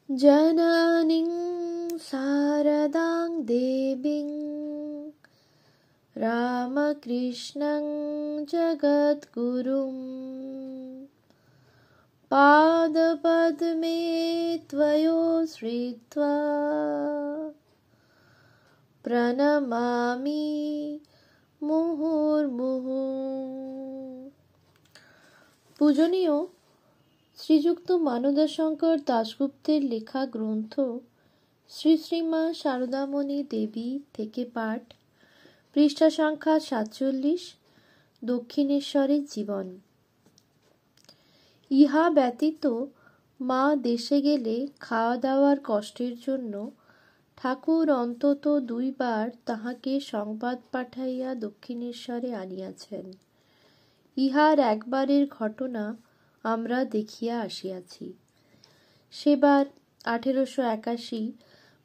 जननीं शारदां देवीं रामकृष्णं जगद्गुरुं पादपद्मे त्वयोश्रित्वा प्रणमामि মুহুর্মুহু। পূজনীয় শ্রীযুক্ত মানদাশঙ্কর দাশগুপ্তের লেখা গ্রন্থ শ্রী শ্রীমা শারদামণি দেবী থেকে পাঠ, পৃষ্ঠা সংখ্যা 47, দক্ষিণেশ্বরের জীবন। ইহা ব্যতীত মা দেশে গেলে খাওয়া দাওয়ার কষ্টের জন্য ঠাকুর অন্তত 2 বার তাহাকে সংবাদ পাঠাইয়া দক্ষিণেশ্বরে আনিয়াছেন। ইহার একবারের ঘটনা আমরা দেখিয়া আসিয়াছি। সেবার 1881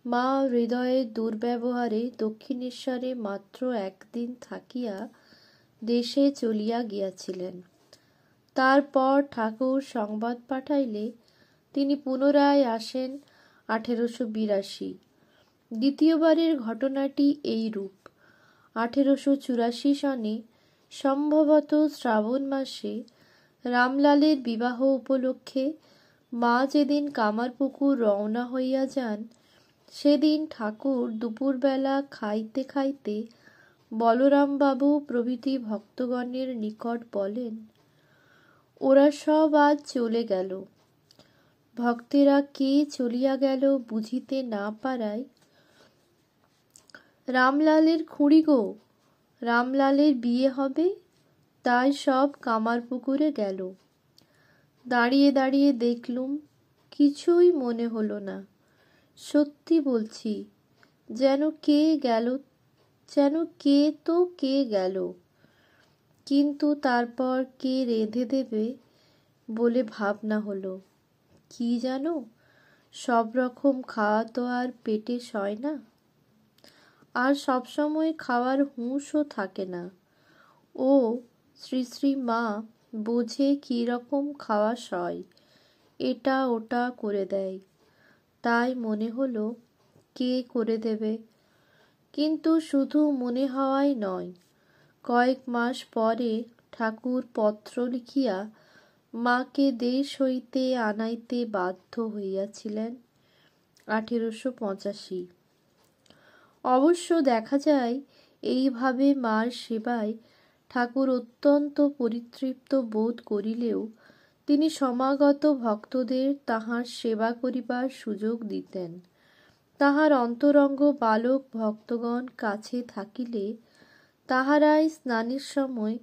মা হৃদয়ের দুর্ব্যবহারে দক্ষিণেশ্বরে মাত্র 1 দিন থাকিয়া দেশে চলিয়া গিয়াছিলেন। তারপর ঠাকুর সংবাদ পাঠাইলে তিনি পুনরায় আসেন 1882। দ্বিতীয়বারের ঘটনাটি এইরূপ। 1884 সনে সম্ভবত শ্রাবণ মাসে রামলালের বিবাহ উপলক্ষে মা যেদিন কামারপুকুর রওনা হইয়া যান, সেদিন ঠাকুর দুপুরবেলা খাইতে খাইতে বলরামবাবু প্রভৃতি ভক্তগণের নিকট বলেন, ওরা সব আজ চলে গেল। ভক্তেরা কে চলিয়া গেল বুঝিতে না পারায়, রামলালের খুড়ি গো, রামলালের বিয়ে হবে, তাই সব কামারপুকুরে গেল। দাঁড়িয়ে দাঁড়িয়ে দেখলুম, কিছুই মনে হলো না। সত্যি বলছি, যেন কে গেল। কিন্তু তারপর কে রেঁধে দেবে বলে ভাবনা হলো। কি জানো, সব রকম খাওয়া তো আর পেটে সয় না, আর সবসময় খাওয়ার হুঁশও থাকে না। ও শ্রী শ্রী মা বোঝে কি রকম খাওয়া সয়, এটা ওটা করে দেয়। তাই মনে হলো কে করে দেবে। কিন্তু শুধু মনে হওয়াই নয়, কয়েক মাস পরে ঠাকুর পত্র লিখিয়া মাকে দেশ হইতে আনাইতে বাধ্য হইয়াছিলেন 1885। অবশ্য দেখা যায়, এইভাবে মার সেবায় ঠাকুর অত্যন্ত পরিতৃপ্ত বোধ করিলেও তিনি সমাগত ভক্তদের তাঁহার সেবা করিবার সুযোগ দিতেন। তাঁহার অন্তরঙ্গ বালক ভক্তগণ কাছে থাকিলে তাহারাই স্নানের সময়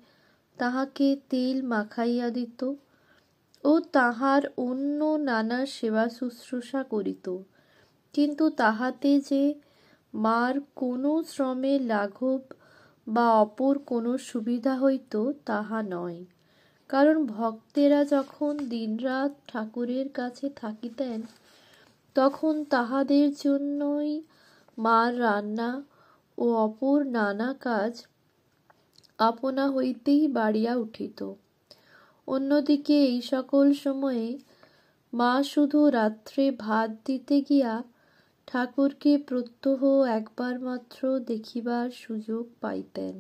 তাহাকে তেল মাখাইয়া দিত ও তাহার অন্য নানা সেবা শুশ্রূষা করিত। কিন্তু তাহাতে যে মার কোনো শ্রমের লাঘব বা অপর কোনো সুবিধা হইত তাহা নয়। কারণ ভক্তেরা যখন দিনরাত ঠাকুরের কাছে থাকিতেন, তখন তাহাদের জন্যই মার রান্না ও অপর নানা কাজ আপনা হইতেই বাড়িয়া উঠিত। অন্যদিকে এই সকল সময়ে মা শুধু রাত্রে ভাত দিতে গিয়া ঠাকুরকে প্রত্যহ একবার মাত্র দেখিবার সুযোগ পাইতেন।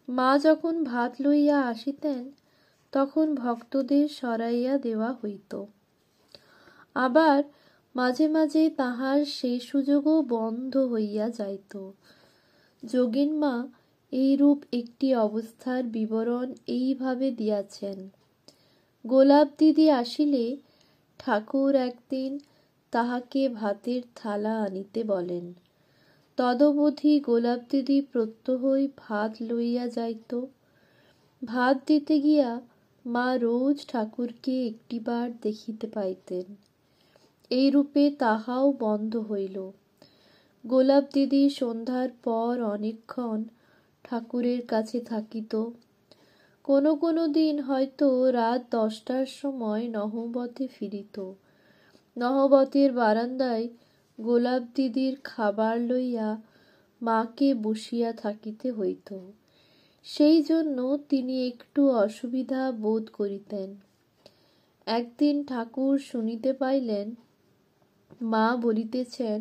মা যখন ভাত লইয়া আসিতেন, তখন ভক্তদের সরাইয়া দেওয়া হইত। আবার মাঝে মাঝে তাহার সেই সুযোগও বন্ধ হইয়া যাইত। যোগীন-মা এইরূপ একটি অবস্থার বিবরণ এইভাবে দিয়াছেন। গোলাপ দিদি আসিলে ঠাকুর একদিন তাহাকে ভাতের থালা আনিতে বলেন। তদবধি গোলাপ দিদি প্রত্যহই ভাত লইয়া যাইত। ভাত দিতে গিয়া মা রোজ ঠাকুরকে একটিবার দেখিতে পাইতেন। এইরূপে তাহাও বন্ধ হইল। গোলাপ দিদি সন্ধ্যার পর অনেকক্ষণ ঠাকুরের কাছে থাকিত। কোনো কোনো দিন হয়তো রাত 10টার সময় নহবতে ফিরিত। নহবতের বারান্দায় গোলাপ দিদির খাবার লইয়া মাকে বসিয়া থাকিতে হইত। সেই জন্য তিনি একটু অসুবিধা বোধ করিতেন। একদিন ঠাকুর শুনিতে পাইলেন মা বলিতেছেন,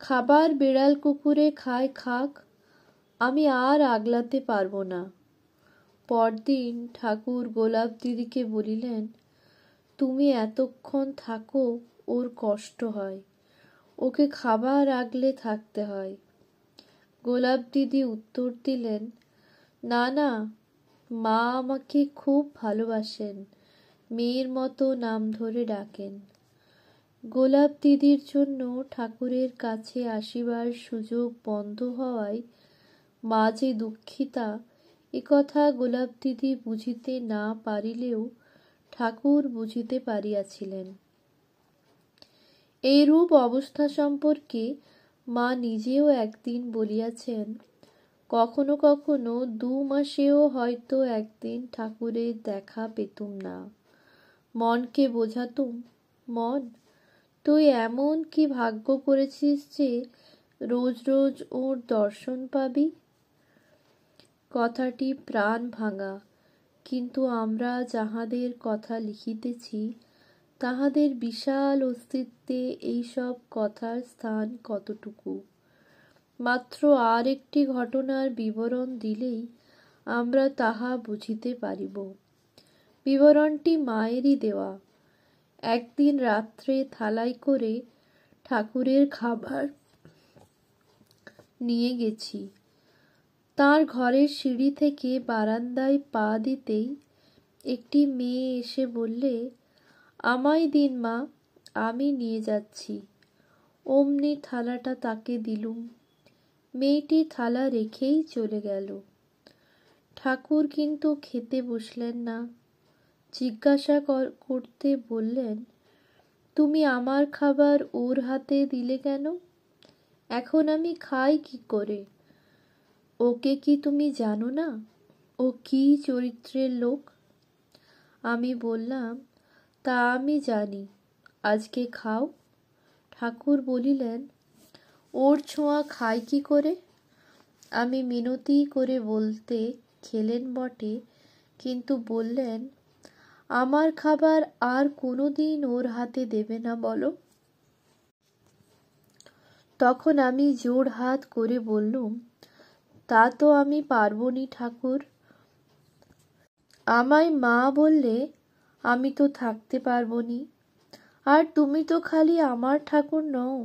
খাবার বেড়াল কুকুরে খায় খাক, আমি আর আগলাতে পারবো না। পরদিন ঠাকুর গোলাপ দিদিকে বলিলেন, তুমি এতক্ষণ থাকো, ওর কষ্ট হয়, ওকে খাবার আগলে থাকতে হয়। গোলাপ দিদি উত্তর দিলেন, না না, মা আমাকে খুব ভালোবাসেন, মেয়ের মতো নাম ধরে ডাকেন। গোলাপ দিদির জন্য ঠাকুরের কাছে আসিবার সুযোগ বন্ধ হওয়ায় মা যে দুঃখিতা, একথা গোলাপ দিদি বুঝিতে না পারিলেও ঠাকুর বুঝিতে পারিয়াছিলেন। এইরূপ অবস্থা সম্পর্কে মা নিজেও একদিন বলিয়াছেন, কখনো কখনো 2 মাসেও হয়তো একদিন ঠাকুরের দেখা পেতুম না। মনকে বোঝাতুম, মন, তুই এমন কি ভাগ্য করেছিস যে রোজ রোজ ওর দর্শন পাবি? কথাটি প্রাণ ভাঙা, কিন্তু আমরা যাহাদের কথা লিখিতেছি তাহাদের বিশাল অস্তিত্বে এইসব কথার স্থান কতটুকু। মাত্র আর একটি ঘটনার বিবরণ দিলেই আমরা তাহা বুঝিতে পারিব। বিবরণটি মায়েরই দেওয়া। একদিন রাত্রে থালায় করে ঠাকুরের খাবার নিয়ে গেছি। তার ঘরের সিঁড়ি থেকে বারান্দায় পা দিতেই একটি মেয়ে এসে বললে, আমায় দিন মা, আমি নিয়ে যাচ্ছি। অমনি থালাটা তাকে দিলুম। মেয়েটি থালা রেখেই চলে গেল। ঠাকুর কিন্তু খেতে বসলেন না। জিজ্ঞাসা করতে বললেন, তুমি আমার খাবার ওর হাতে দিলে কেন? এখন আমি খাই কি করে? ওকে কি তুমি জানো না? ও কি চরিত্রের লোক? আমি বললাম, তা আমি জানি, আজকে খাও। ঠাকুর বলিলেন, ওর ছোঁয়া খাই কি করে? আমি মিনতি করে বলতে খেলেন বটে, কিন্তু বললেন, আমার খাবার আর কোনো দিন ওর হাতে দেবে না বলো। তখন আমি জোড় হাত করে বললুম, তা তো আমি পারবো নি ঠাকুর। আমায় মা বললে আমি তো থাকতে পারবো নি। আর তুমি তো খালি আমার ঠাকুর নও,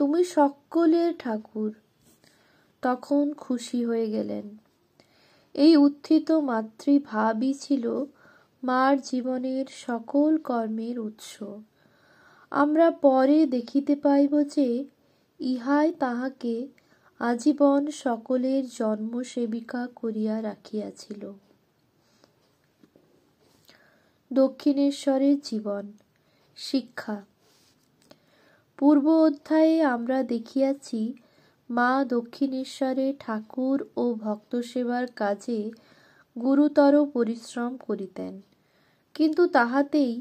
তুমি সকলের ঠাকুর। তখন খুশি হয়ে গেলেন। এই উত্থিত মাতৃভাবই ছিল মার জীবনের সকল কর্মের উৎস। আমরা পরে দেখিতে পাইব যে ইহাই তাহাকে আজীবন সকলের জন্মসেবিকা করিয়া রাখিয়াছিল। দক্ষিণেশ্বরের জীবন শিক্ষা। পূর্ব অধ্যায়ে আমরা দেখিয়াছি মা দক্ষিণেশ্বরে ঠাকুর ও ভক্ত সেবার কাজে গুরুতর পরিশ্রম করিতেন, কিন্তু তাহাতেই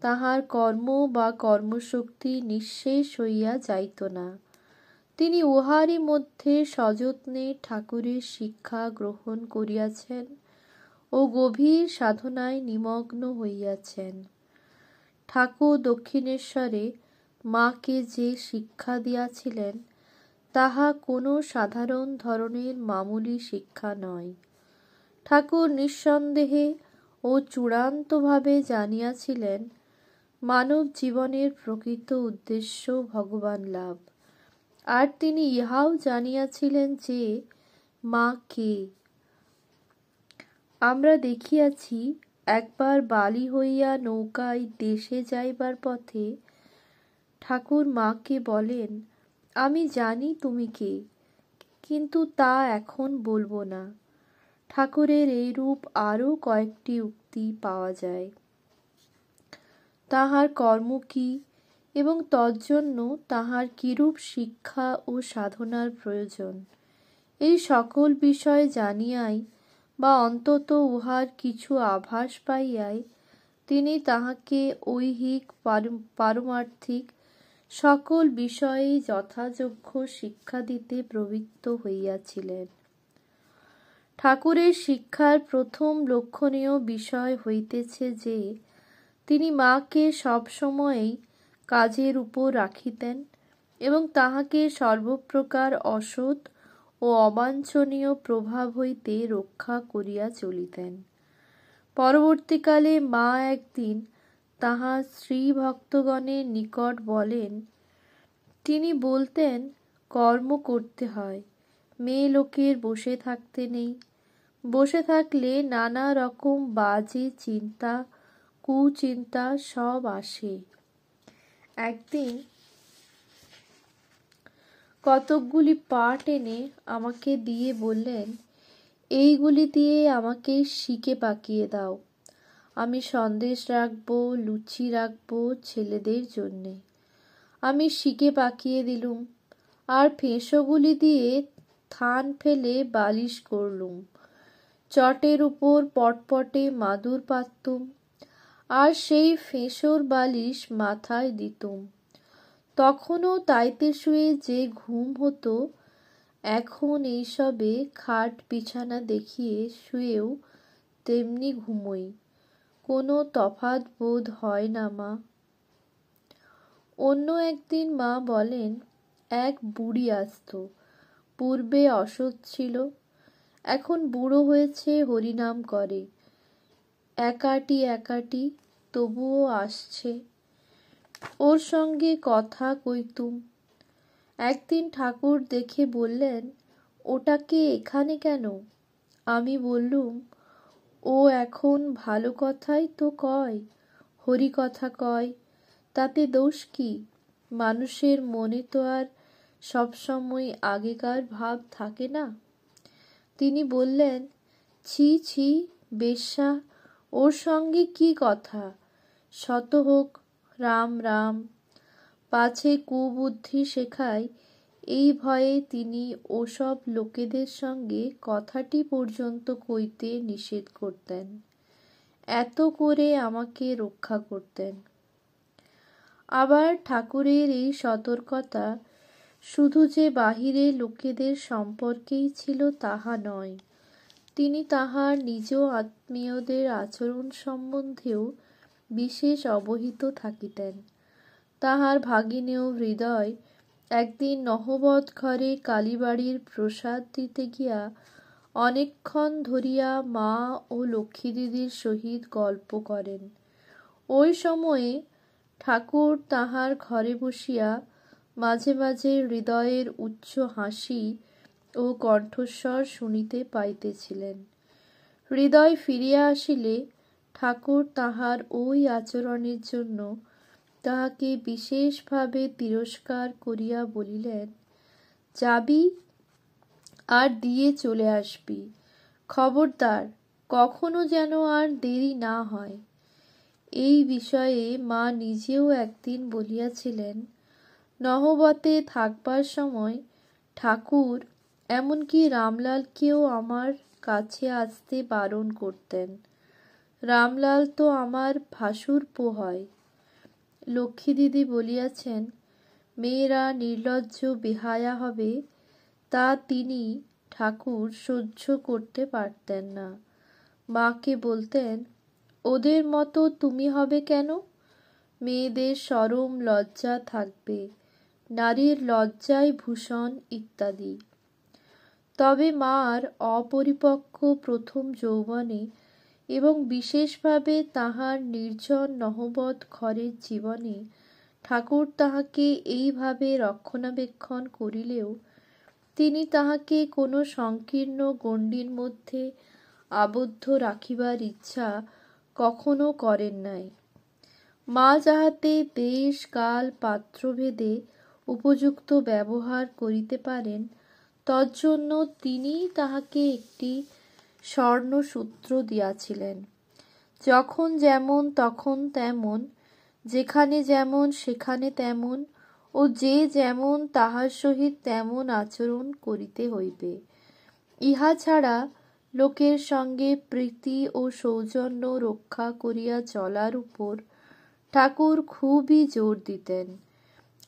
তাহার কর্ম বা কর্মশক্তি নিঃশেষ হইয়া যাইত না। তিনি উহারই মধ্যে সযত্নে ঠাকুরের শিক্ষা গ্রহণ করিয়াছেন ও গভীর সাধনায় নিমগ্ন হইয়াছেন। ঠাকুর দক্ষিণেশ্বরে মাকে যে শিক্ষা দিয়াছিলেন তাহা কোনো সাধারণ ধরনের মামুলি শিক্ষা নয়। ঠাকুর নিঃসন্দেহে ও চূড়ান্তভাবে জানিয়াছিলেন মানব জীবনের প্রকৃত উদ্দেশ্য ভগবান লাভ, আর তিনি ইহাও জানিয়াছিলেন যে মা কে। আমরা দেখিয়াছি, একবার বালি হইয়া নৌকায় দেশে যাইবার পথে ঠাকুর মাকে বলেন, আমি জানি তুমি কে, কিন্তু তা এখন বলবো না। ঠাকুরের এইরূপ আরও কয়েকটি উক্তি পাওয়া যায়। তাহার কর্ম কি এবং তজ্জন্য তাহার কিরূপ শিক্ষা ও সাধনার প্রয়োজন, এই সকল বিষয় জানিয়াই বা অন্তত উহার কিছু আভাস পাইয়াই তিনি তাহাকে ঐহিক পারমার্থিক সকল বিষয়েই যথাযোগ্য শিক্ষা দিতে প্রবৃত্ত হইয়াছিলেন। ঠাকুরের শিক্ষার প্রথম লক্ষণীয় বিষয় হইতেছে যে তিনি মাকে সবসময়েই কাজের উপর রাখিতেন এবং তাহাকে সর্বপ্রকার অসৎ ও অবাঞ্ছনীয় প্রভাব হইতে রক্ষা করিয়া চলিতেন। পরবর্তীকালে মা একদিন তাহার স্ত্রী ভক্তগণের নিকট বলেন, তিনি বলতেন, কর্ম করতে হয়, মেয়ে লোকের বসে থাকতে নেই। বসে থাকলে নানা রকম বাজে চিন্তা, কুচিন্তা সব আসে। একদিন কতকগুলি পাট এনে আমাকে দিয়ে বললেন, এইগুলি দিয়ে আমাকে শিকে পাকিয়ে দাও। আমি সন্দেশ রাখবো, লুচি রাখবো ছেলেদের জন্যে। আমি শিকে পাকিয়ে দিলুম, আর ফেঁসোগুলি দিয়ে থান ফেলে বালিশ করলুম। চটের উপর পটপটে মাদুর পাততুম, আর সেই ফেঁসোর বালিশ মাথায় দিতুম। তখনও তাইতে শুয়ে যে ঘুম হতো, এখন এইসবে খাট বিছানা দেখিয়ে শুয়েও তেমনি ঘুমোই। কোনো তফাৎ বোধ হয় না মা। অন্য একদিন মা বলেন, এক বুড়ি আসত, পূর্বে অসৎ ছিল, এখন বুড়ো হয়েছে, হরিনাম করে, একাটি একাটি, তবুও আসছে। ওর সঙ্গে কথা কইতুম। একদিন ঠাকুর দেখে বললেন, ওটাকে এখানে কেন? আমি বললুম, ও এখন ভালো কথাই তো কয়, হরি কথা কয়, তাতে দোষ কি? মানুষের মনে তো আর সবসময় আগেকার ভাব থাকে না। তিনি বললেন, ছি ছি বেশ্যা, ওর সঙ্গে কি কথা? শত হোক রাম রাম। পাছে কুবুদ্ধি শেখায়, এই ভয়ে তিনি ওসব লোকেদের সঙ্গে কথাটি পর্যন্ত কইতে নিষেধ করতেন। এত করে আমাকে রক্ষা করতেন। আবার ঠাকুরের এই সতর্কতা শুধু যে বাহিরে লোকেদের সম্পর্কেই ছিল তাহা নয়, তিনি তাহার নিজ আত্মীয়দের আচরণ সম্বন্ধেও বিশেষ অবহিত থাকিতেন। তাহার ভাগিনেয় হৃদয় একদিন নহবত ঘরে কালীবাড়ির প্রসাদ দিতে গিয়া অনেকক্ষণ ধরিয়া মা ও লক্ষ্মীদিদির সহিত গল্প করেন। ওই সময়ে ঠাকুর তাহার ঘরে বসিয়া মাঝে মাঝে হৃদয়ের উচ্চ হাসি ও কণ্ঠস্বর শুনিতে পাইতেছিলেন। হৃদয় ফিরিয়া আসিলে ঠাকুর তাহার ওই আচরণের জন্য তাহাকে বিশেষভাবে তিরস্কার করিয়া বলিলেন, যাবি আর দিয়ে চলে আসবি, খবরদার কখনো যেন আর দেরি না হয়। এই বিষয়ে মা নিজেও একদিন বলিয়াছিলেন, নহবতে থাকবার সময় ঠাকুর এমনকি রামলালকেও আমার কাছে আসতে বারণ করতেন। রামলাল তো আমার ভাসুরপো হয়। লক্ষ্মীদিদি বলিয়াছেন, মেয়েরা নির্লজ্জ বেহায়া হবে, তা তিনি ঠাকুর সহ্য করতে পারতেন না। মাকে বলতেন, ওদের মতো তুমি হবে কেন? মেয়েদের শরম লজ্জা থাকবে, নারীর লজ্জাই ভূষণ ইত্যাদি। তবে মার অপরিপক্ব প্রথম যৌবনে এবং বিশেষভাবে তাহার নির্জন নহবত ঘরের জীবনে ঠাকুর তাহাকে এইভাবে রক্ষণাবেক্ষণ করিলেও তিনি তাহাকে কোনো সংকীর্ণ গণ্ডির মধ্যে আবদ্ধ রাখিবার ইচ্ছা কখনো করেন নাই। মা যাহাতে দেশ কাল পাত্রভেদে উপযুক্ত ব্যবহার করিতে পারেন, তজ্জন্য তিনিই তাহাকে একটি স্বর্ণসূত্র দিয়াছিলেন। যখন যেমন তখন তেমন, যেখানে যেমন সেখানে তেমন, ও যে যেমন তাহার সহিত তেমন আচরণ করিতে হইবে। ইহা ছাড়া লোকের সঙ্গে প্রীতি ও সৌজন্য রক্ষা করিয়া চলার উপর ঠাকুর খুবই জোর দিতেন।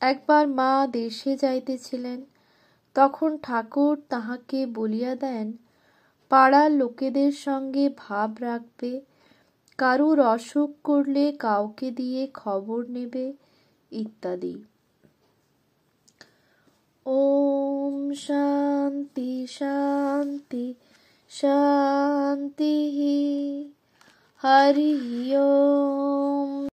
একবার মা দেশে যাইতেছিলেন, তখন ঠাকুর তাহাকে বলিয়া দেন, পাড়ার লোকেদের সঙ্গে ভাব রাখবে, কারুর অসুখ করলে কাউকে দিয়ে খবর নেবে, ইত্যাদি। ওম শান্তি শান্তি শান্তি। হরি ওম